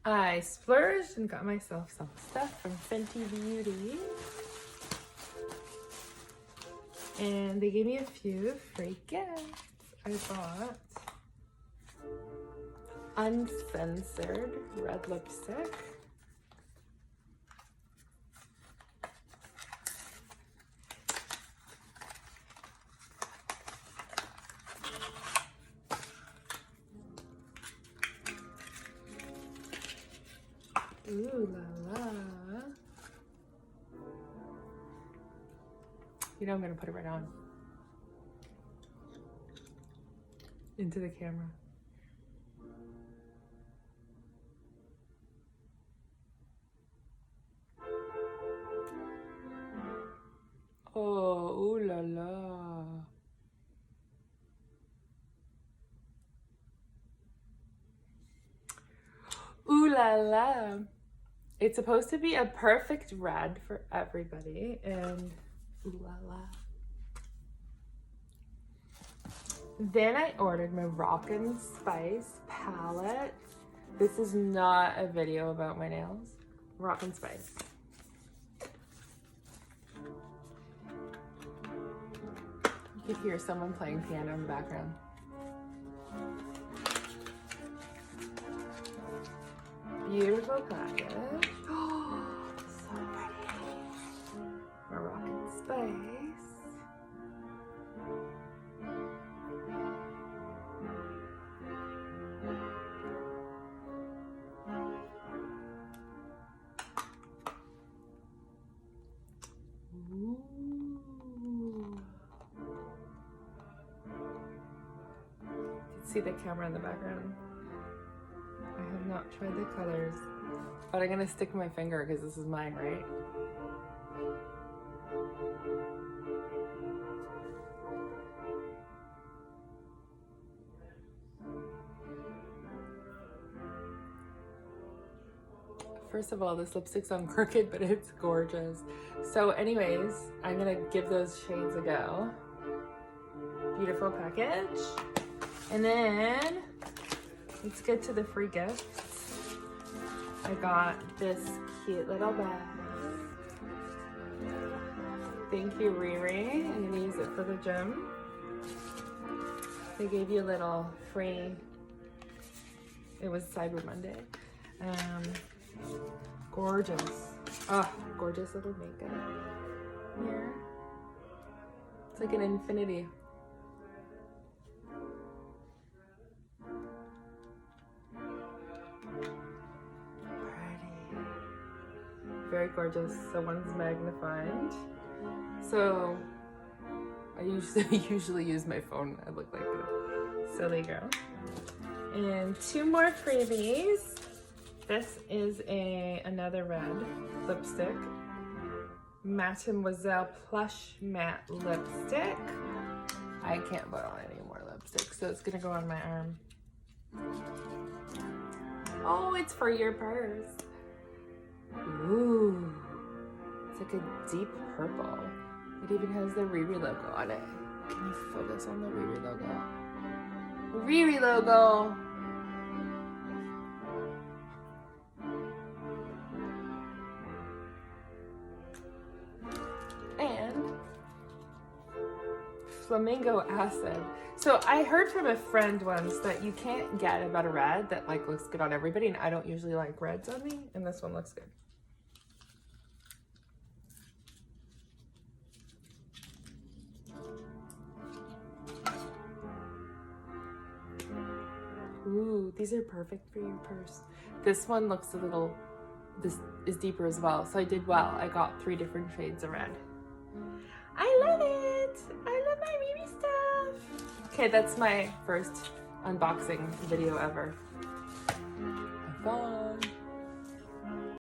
I splurged and got myself some stuff from Fenty Beauty. And they gave me a few free gifts. I bought Uncensored red lipstick. Ooh la la. You know I'm gonna put it right on. Into the camera. Oh, ooh la la. Ooh la la. It's supposed to be a perfect red for everybody, and ooh la la. Then I ordered my Rockin' Spice palette. This is not a video about my nails. Rockin' Spice. You can hear someone playing piano in the background. Beautiful package. Oh, so pretty. My Rockin' Spice. Ooh. You can see the camera in the background. I have not tried the colors, but I'm gonna stick my finger because this is mine, right? First of all, this lipstick's on crooked, but it's gorgeous. So anyways, I'm gonna give those shades a go. Beautiful package. And then let's get to the free gifts. I got this cute little bag. Thank you, Riri. I'm gonna use it for the gym. They gave you a little free, it was Cyber Monday. Gorgeous. Oh, gorgeous little makeup here. It's like an infinity. Very gorgeous. So one's magnified. So I usually use my phone. I look like a silly girl. And two more freebies. This is another red lipstick. Mademoiselle Plush Matte Lipstick. I can't put on any more lipstick, so it's gonna go on my arm. Oh, it's for your purse. Ooh, it's like a deep purple. It even has the Riri logo on it. Can you focus on the Riri logo? Riri logo! And flamingo acid. So I heard from a friend once that you can't get a better red that like looks good on everybody, and I don't usually like reds on me, and this one looks good. Ooh, these are perfect for your purse. This one looks a little, this is deeper as well, so I did well. I got 3 different shades of red. I love it! I love my Riri stuff! Okay, that's my first unboxing video ever.